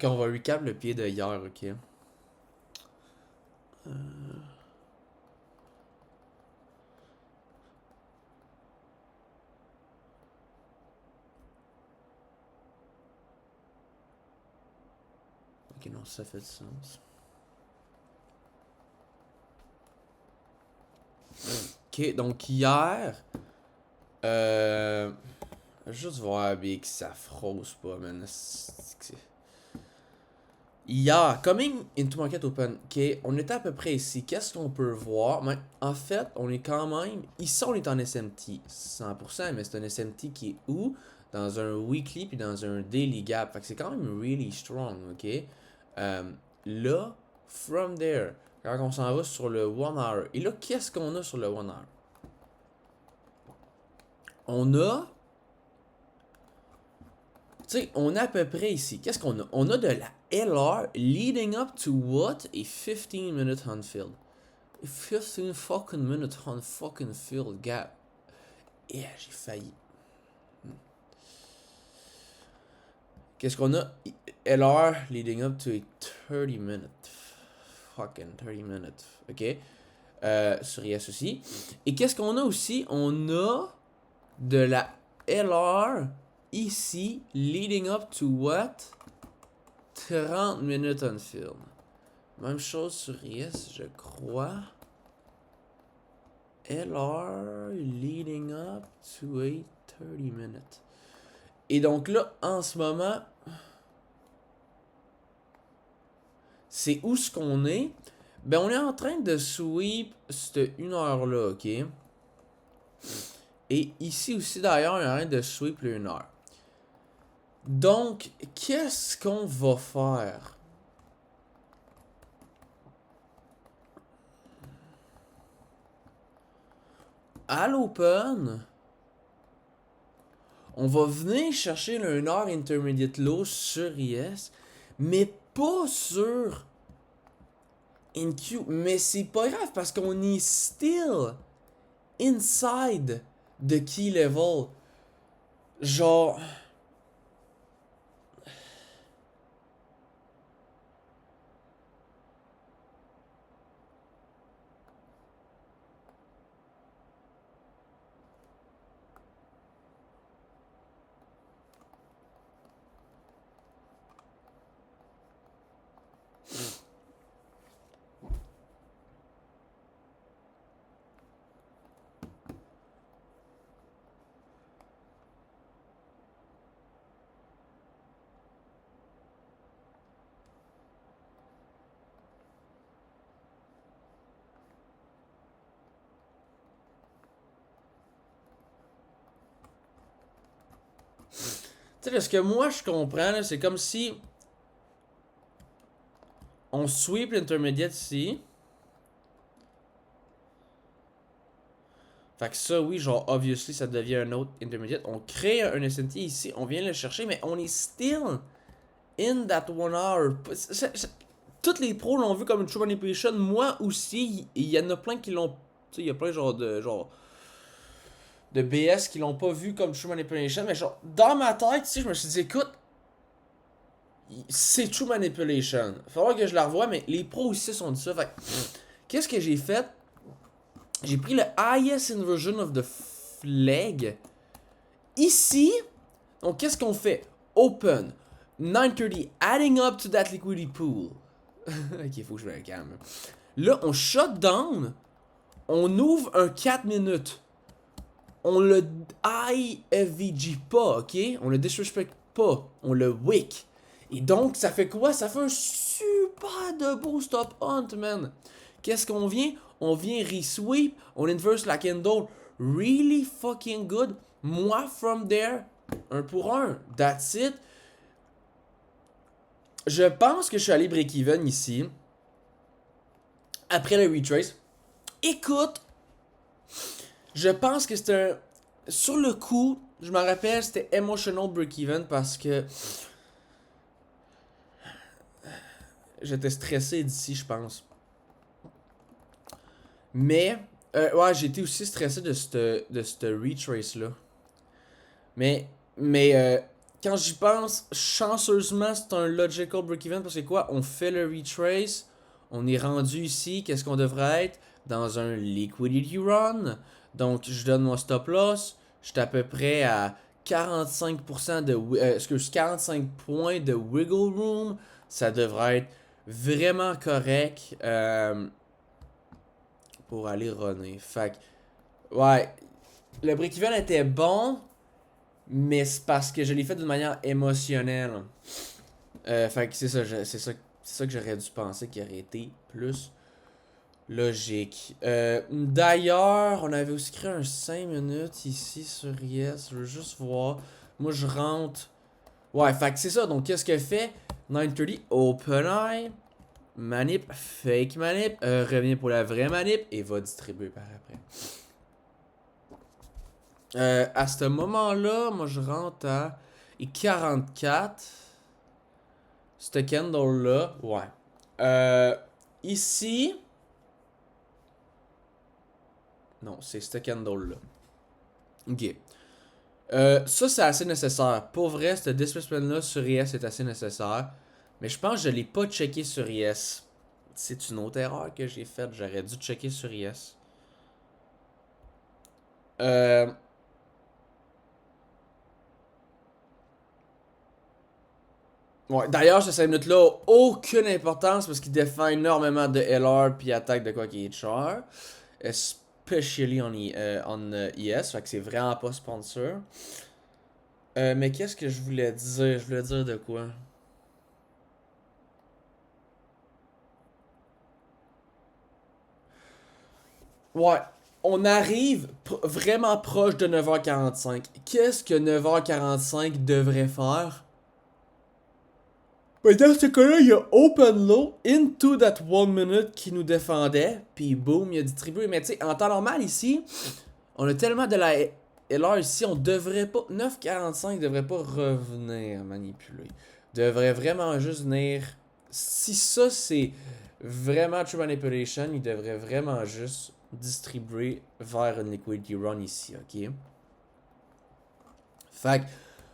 Ok, on va recap le pied de hier, ok. Ok, non, ça fait du sens. Ok, donc hier, juste voir Big, ça froze pas, man. Hier, coming into market open, ok, on était à peu près ici. Qu'est-ce qu'on peut voir? Mais en fait, on est quand même. Ici, on est en SMT, 100%, mais c'est un SMT qui est où? Dans un weekly puis dans un daily gap. Fait que c'est quand même really strong, ok? Là, from there, quand on s'en va sur le 1 hour, et là, qu'est-ce qu'on a sur le 1 hour? On a. Tu sais, on a à peu près ici. Qu'est-ce qu'on a? On a de la LR leading up to what? A 15-minute hunt field. 15 fucking minutes on fucking field gap. Yeah, j'ai failli. Qu'est-ce qu'on a? LR leading up to a 30 minutes. Fucking 30 minutes. Ok. Sur yes aussi. Et qu'est-ce qu'on a aussi? On a de la LR ici leading up to what? 30 minutes on field. Même chose sur yes, je crois. LR leading up to a 30 minutes. Et donc là, en ce moment, c'est où ce qu'on est? Ben, on est en train de sweep cette 1 heure-là, ok? Et ici aussi, d'ailleurs, on est en train de sweep le 1 heure. Donc, qu'est-ce qu'on va faire? À l'open, on va venir chercher le 1 heure intermediate low sur IS, mais pas sur InQ. Mais c'est pas grave parce qu'on est still inside the key level. Genre. Tu sais, ce que moi je comprends, c'est comme si on sweep l'intermédiaire ici. Fait que ça, oui, genre, obviously, ça devient un autre intermédiaire. On crée un SNT ici, on vient le chercher, mais on est still in that 1 hour. Toutes les pros l'ont vu comme une true manipulation. Moi aussi, il y en a plein qui l'ont. Tu sais, il y a plein de BS qui l'ont pas vu comme true manipulation. Mais genre, dans ma tête, tu sais, je me suis dit, écoute, c'est true manipulation. Il va falloir que je la revoie, mais les pros aussi sont dit ça. Fait qu'est-ce que j'ai fait? J'ai pris le highest inversion of the flag. Ici, donc qu'est-ce qu'on fait? Open. 930. Adding up to that liquidity pool. Ok, faut que je me calme. Là, on shut down. On ouvre un 4 minutes. On le IFVG pas, ok? On le disrespect pas. On le wick. Et donc, ça fait quoi? Ça fait un super de beau stop hunt, man. Qu'est-ce qu'on vient? On vient resweep. On inverse la candle. Really fucking good. Moi, from there, 1 pour 1. That's it. Je pense que je suis allé break-even ici. Après le retrace. Écoute, je pense que c'était un. Sur le coup, je me rappelle, c'était emotional break-even parce que j'étais stressé d'ici, je pense. Mais, ouais, j'étais aussi stressé de ce retrace-là. Mais, quand j'y pense, chanceusement, c'est un logical break-even parce que quoi? On fait le retrace, on est rendu ici, qu'est-ce qu'on devrait être? Dans un liquidity run. Donc, je donne mon stop loss, je suis à peu près à 45% de... 45 points de wiggle room. Ça devrait être vraiment correct pour aller runner. Fait que, ouais, le break-even était bon, mais c'est parce que je l'ai fait d'une manière émotionnelle. Fait que c'est ça, c'est ça que j'aurais dû penser qui aurait été plus logique. D'ailleurs, on avait aussi créé un 5 minutes ici sur Yes. Je veux juste voir. Moi, je rentre. Ouais, fait que c'est ça. Donc, qu'est-ce que fait 930 Open Eye, manip, fake manip, revient pour la vraie manip et va distribuer par après. À ce moment-là, moi je rentre à 44. Ce candle-là, ouais. Ici. Non, c'est ce candle-là. Ok. Ça, c'est assez nécessaire. Pour vrai, ce displacement-là sur IS est assez nécessaire. Mais je pense que je l'ai pas checké sur IS. C'est une autre erreur que j'ai faite. J'aurais dû checker sur IS. Ouais, d'ailleurs, ce 5 minutes-là a aucune importance parce qu'il défend énormément de LR puis attaque de quoi qui est cher. Especially on ES, fait que c'est vraiment pas sponsor. Mais qu'est-ce que je voulais dire? Je voulais dire de quoi? Ouais, on arrive vraiment proche de 9h45. Qu'est-ce que 9h45 devrait faire? Mais dans ce cas-là, il y a Open Low into that 1 minute qui nous défendait. Puis boom, il a distribué. Mais tu sais, en temps normal ici, on a tellement de la LR ici, on devrait pas. 9,45 devrait pas revenir manipuler. Devrait vraiment juste venir. Si ça c'est vraiment True Manipulation, il devrait vraiment juste distribuer vers une Liquidity Run ici, ok? Fait que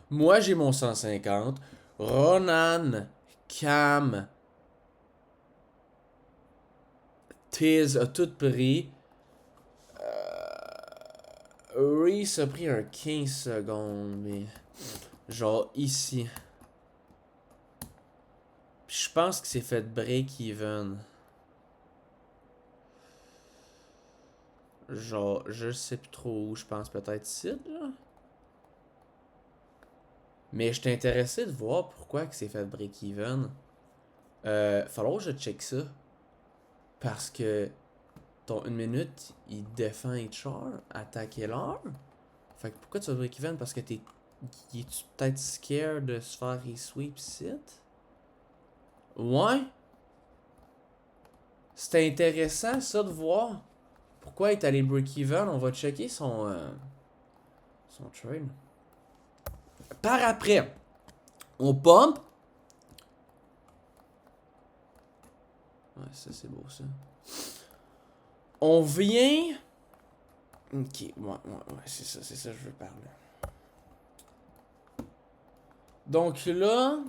moi j'ai mon 150. Ronan, Cam, Tiz a tout pris. Reese a pris un 15 secondes, mais genre ici. Puis je pense que c'est fait break-even. Genre, je sais plus trop où, je pense peut-être ici, là. Mais je intéressé de voir pourquoi que c'est fait break-even. Falloir que je check ça. Parce que ton 1 minute, il défend HR, attaque l'heure. Fait que pourquoi tu vas break-even? Parce que t'es. Es-tu peut-être scared de se faire sweep sit? Ouais. C'était intéressant ça de voir. Pourquoi il est allé break-even? On va checker son trade. Par après, on pump. Ouais, ça c'est beau ça. On vient. Ok, ouais, c'est ça que je veux parler. Donc là.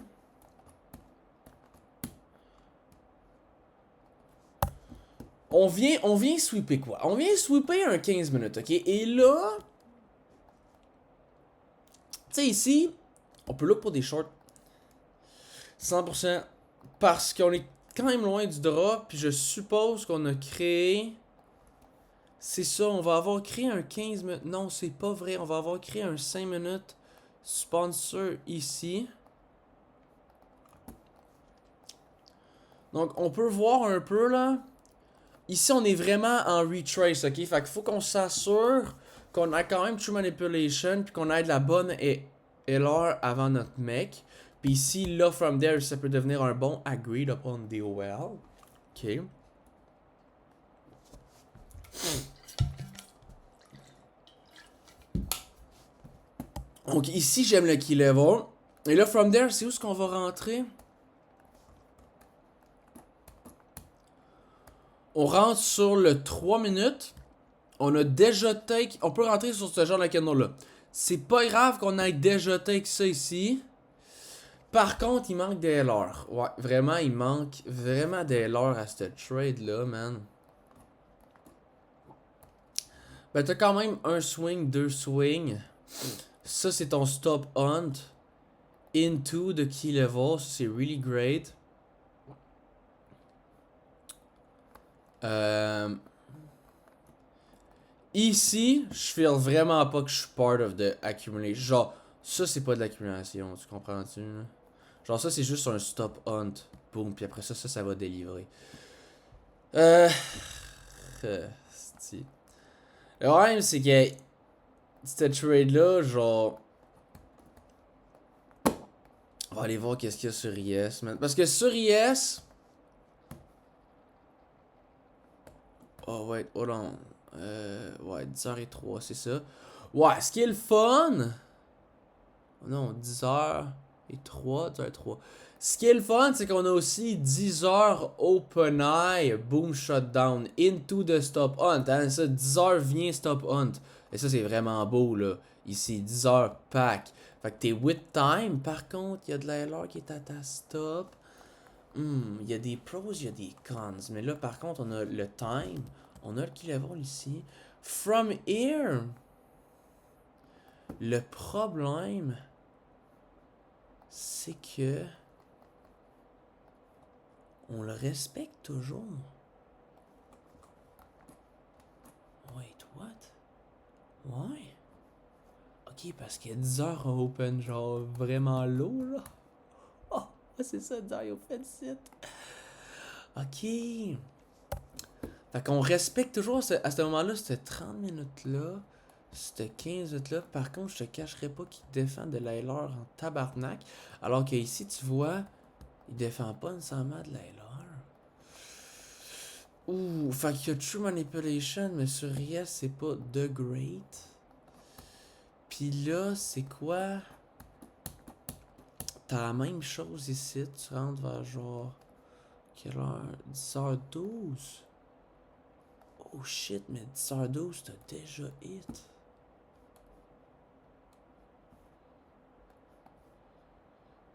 On vient sweeper quoi? On vient sweeper un 15 minutes, ok? Et là. Tu sais, ici, on peut look pour des shorts. 100%. Parce qu'on est quand même loin du drop. Puis je suppose qu'on a créé. C'est ça, on va avoir créé un 15 minutes. Non, c'est pas vrai. On va avoir créé un 5 minutes sponsor ici. Donc, on peut voir un peu là. Ici, on est vraiment en retrace, ok? Fait qu'il faut qu'on s'assure qu'on a quand même True Manipulation, puis qu'on ait de la bonne LR avant notre mec. Puis ici, là, from there, ça peut devenir un bon agreed upon DOL. Ok. Donc ici, j'aime le key level. Et là, from there, c'est où est-ce qu'on va rentrer? On rentre sur le 3 minutes. On a déjà take. On peut rentrer sur ce genre de candle là. C'est pas grave qu'on ait déjà take ça ici. Par contre, il manque des LR. Ouais, vraiment, il manque vraiment des LR à ce trade-là, man. Ben, t'as quand même un swing, deux swings. Ça, c'est ton stop hunt. Into the key level. Ça, c'est really great. Ici, je feel vraiment pas que je suis part of the accumulation. Genre, ça, c'est pas de l'accumulation. Tu comprends-tu? Là? Genre, ça, c'est juste un stop hunt. Boom. Puis après ça, ça va délivrer. C'est-tu. Le problème, c'est que ce trade-là, genre. On va aller voir qu'est-ce qu'il y a sur IS, man. Parce que sur IS. Oh, ouais, hold on. Ouais, 10h03, c'est ça. Ouais, ce qui est le fun. Non, 10h03, 10h03. Ce qui est le fun, c'est qu'on a aussi 10h open eye, boom shutdown, into the stop hunt. Hein? Ça, 10h vient stop hunt. Et ça, c'est vraiment beau, là. Ici, 10h pack. Fait que t'es with time. Par contre, il y a de la LR qui est à ta stop. Il y a des pros, il y a des cons. Mais là, par contre, on a le time. On a le key level ici. From here, le problème, c'est que on le respecte toujours. Wait, what? Ouais. Ok, parce qu'il y a 10 heures open, genre vraiment low, là. Oh, c'est ça, 10 heures open site. Ok. Fait qu'on respecte toujours à ce moment-là, cette 30 minutes-là, cette 15 minutes-là. Par contre, je te cacherai pas qu'il défend de l'ailer en tabarnak. Alors que ici, tu vois, il défend pas nécessairement de l'ailer. Ouh, fait qu'il y a True Manipulation, mais sur Yes, c'est pas The Great. Puis là, c'est quoi? T'as la même chose ici, tu rentres vers genre. Quelle heure? 10h12. Oh shit, mais 10h12, t'as déjà hit.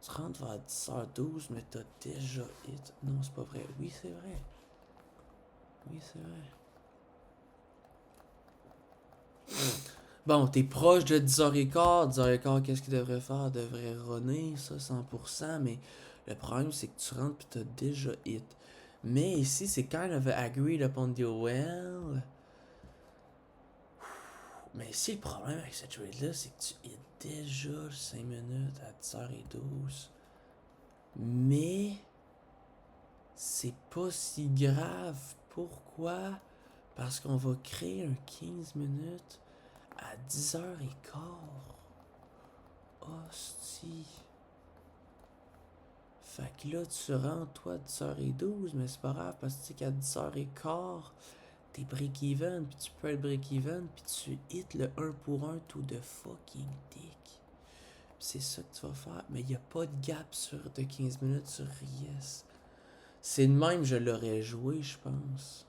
Tu rentres vers 10h12, mais t'as déjà hit. Non, c'est pas vrai. Oui, c'est vrai. Oui, c'est vrai. Bon, t'es proche de 10h15. 10h15, qu'est-ce qu'il devrait faire? Devrait runner, ça, 100%. Mais le problème, c'est que tu rentres pis t'as déjà hit. Mais ici, c'est kind of agreed upon the well. Mais ici, le problème avec cette trade-là, c'est que tu hits déjà 5 minutes à 10h12. Mais c'est pas si grave. Pourquoi? Parce qu'on va créer un 15 minutes à 10h15. Hostie. Fait que là, tu rentres, toi, à 10h12, mais c'est pas grave parce que tu sais qu'à 10h15, t'es break-even, puis tu peux être break-even, puis tu hits le 1 pour 1 tout de fucking dick. C'est ça que tu vas faire. Mais il n'y a pas de gap sur de 15 minutes sur Yes. C'est de même, je l'aurais joué, je pense.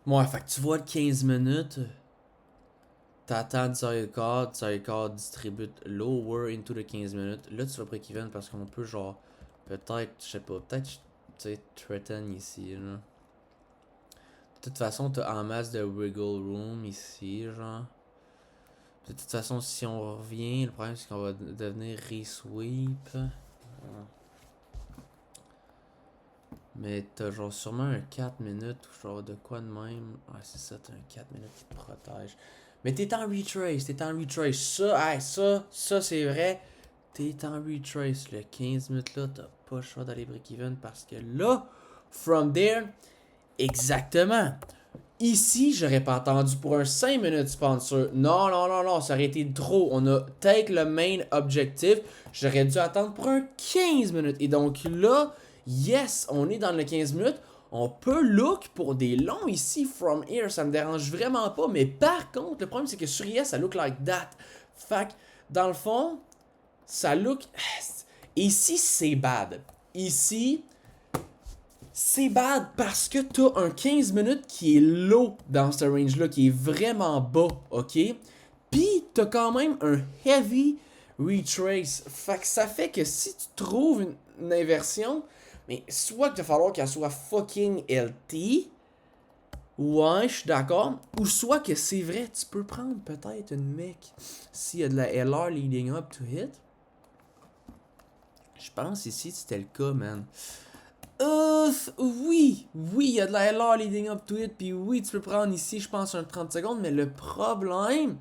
Ouais, fait que tu vois le 15 minutes. T'attends 10h15, 10h15 distribute lower into the 15 minutes. Là, tu vas break-even parce qu'on peut, genre, peut-être, je sais pas, peut-être, tu sais, threaten ici, là. De toute façon, t'as en masse de wiggle room ici, genre. De toute façon, si on revient, le problème c'est qu'on va devenir resweep. Mais t'as genre sûrement un 4 minutes ou genre de quoi de même. Ouais, c'est ça, t'as un 4 minutes qui te protège. Mais t'es en retrace, t'es en retrace. Ça, hey, ça c'est vrai. T'es en retrace. Le 15 minutes là, t'as pas le choix d'aller break-even parce que là, from there, exactement. Ici, j'aurais pas attendu pour un 5 minutes sponsor. Non, non, non, non, ça aurait été trop. On a take le main objectif. J'aurais dû attendre pour un 15 minutes. Et donc là, yes, on est dans le 15 minutes. On peut look pour des longs ici from here, ça me dérange vraiment pas. Mais par contre, le problème c'est que sur IS, ça look like that. Fait que, dans le fond, ça look... Ici, c'est bad. Ici, c'est bad parce que t'as un 15 minutes qui est low dans ce range-là, qui est vraiment bas, ok? Puis, t'as quand même un heavy retrace. Fait que ça fait que si tu trouves une inversion, mais soit qu'il va falloir qu'elle soit fucking LT, ouais, je suis d'accord, ou soit que c'est vrai, tu peux prendre peut-être une mec s'il y a de la LR leading up to hit. Je pense ici c'était le cas, man. Oui, il y a de la LR leading up to it, puis oui, tu peux prendre ici, je pense, un 30 secondes, mais le problème...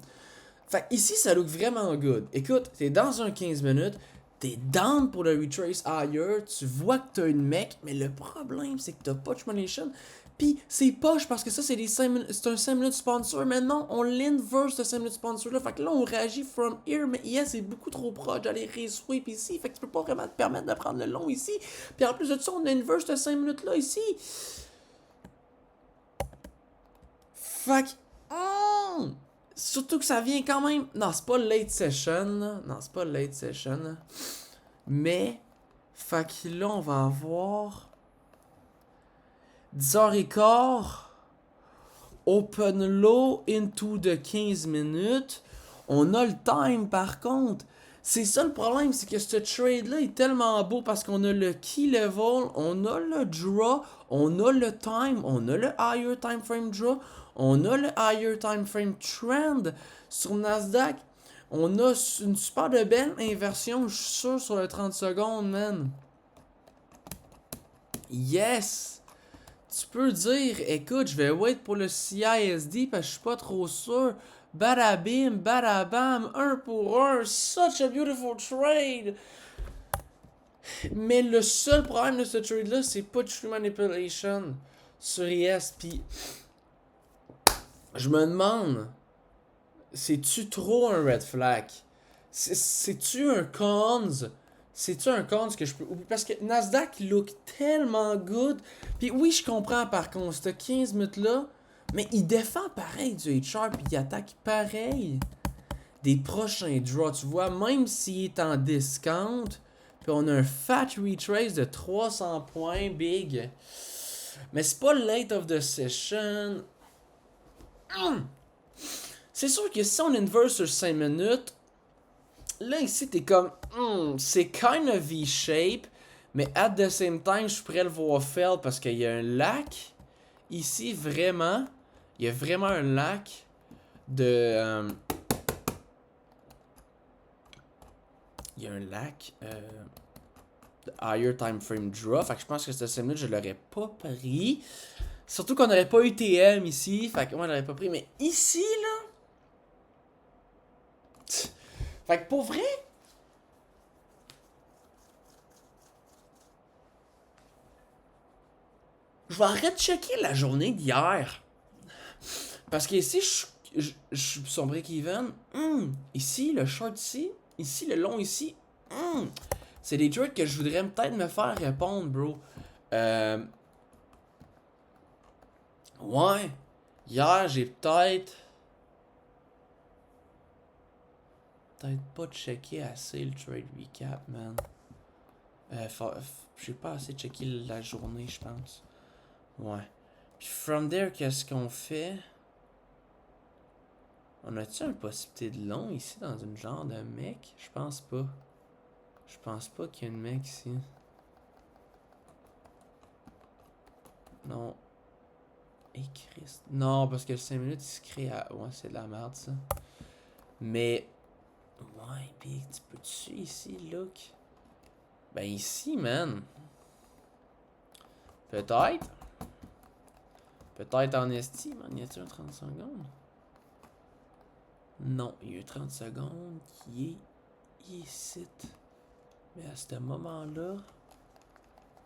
Fait ici, ça look vraiment good. Écoute, t'es dans un 15 minutes, t'es down pour le retrace higher, tu vois que t'as une mec, mais le problème, c'est que t'as pas de Shmonation. Puis c'est poche parce que ça, c'est un 5 minutes sponsor. Mais non, on l'inverse de 5 minutes sponsor là. Fait que là, on réagit from here. Mais yes, c'est beaucoup trop proche d'aller resweep ici. Fait que tu peux pas vraiment te permettre de prendre le long ici. Puis en plus de ça, on inverse de 5 minutes là ici. Fait que. Surtout que ça vient quand même. Non, c'est pas late session. Non, c'est pas late session. Mais. Fait que là, on va avoir. 10h15. Open low into the 15 minutes. On a le time par contre. C'est ça le problème, c'est que ce trade-là est tellement beau parce qu'on a le key level, on a le draw, on a le time, on a le higher time frame draw, on a le higher time frame trend sur Nasdaq. On a une super de belle inversion, je suis sûr, sur le 30 secondes, man. Yes! Tu peux dire, écoute, je vais wait pour le CISD parce que je suis pas trop sûr. Badabim, badabam, 1 pour 1, such a beautiful trade. Mais le seul problème de ce trade-là, c'est pas de true manipulation sur ES. Puis, je me demande, c'est-tu trop un red flag? C'est-tu un cons? C'est-tu un cons que je peux oublier? Parce que Nasdaq look tellement good. Puis oui, je comprends par contre, ce 15 minutes-là, mais il défend pareil du HR, puis il attaque pareil des prochains draws. Tu vois, même s'il est en discount, puis on a un fat retrace de 300 points, big. Mais c'est pas late of the session. C'est sûr que si on inverse sur 5 minutes, là ici t'es comme, c'est kind of V-shape, mais at the same time, je pourrais le voir fail parce qu'il y a un lac. Ici, vraiment, il y a vraiment un lac de... il y a un lac de higher time frame draw. Fait que je pense que cette 5 minutes, je l'aurais pas pris. Surtout qu'on n'aurait pas eu TM ici. Fait que moi, je l'aurais pas pris. Mais ici, là... Fait que pour vrai... Je vais arrêter de checker la journée d'hier. Parce qu'ici, je suis sur break-even. Ici, le short ici, le long ici. C'est des trades que je voudrais peut-être me faire répondre, bro. Ouais. Hier, j'ai peut-être pas checké assez le trade recap, man. J'ai pas assez checké la journée, je pense. Ouais. Puis from there, qu'est-ce qu'on fait? On a-tu une possibilité de long ici dans une genre de mec? Je pense pas. Je pense pas qu'il y a une mec ici. Non. Et Christ. Non, parce que le 5 minutes, il se crée à... Ouais, c'est de la merde, ça. Mais... Ouais, big, tu peux-tu ici, look? Ben ici, man. Peut-être. Peut-être en esti, man. Y a-t-il un 30 secondes? Non, il y a eu 30 secondes qui est ici. Mais à ce moment-là,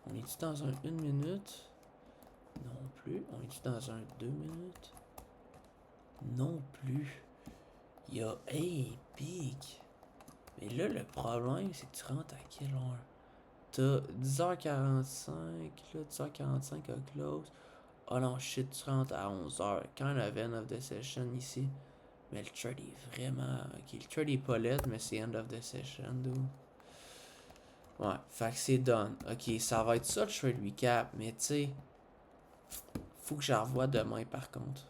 on est-tu dans un 1 minute? Non plus. On est-tu dans un 2 minutes? Non plus. Il y a... Hey, big. Mais là, le problème, c'est que tu rentres à quelle heure? t'as 10h45, là, 10h45 à close. Oh non, shit, tu rentres à 11h. Kind of end of the session ici. Mais le trade est vraiment... Ok, le trade est pas lettre, mais c'est end of the session, dude. Ouais, fait que c'est done. Ok, ça va être ça le trade recap, mais tu sais... Faut que je la revoie demain, par contre.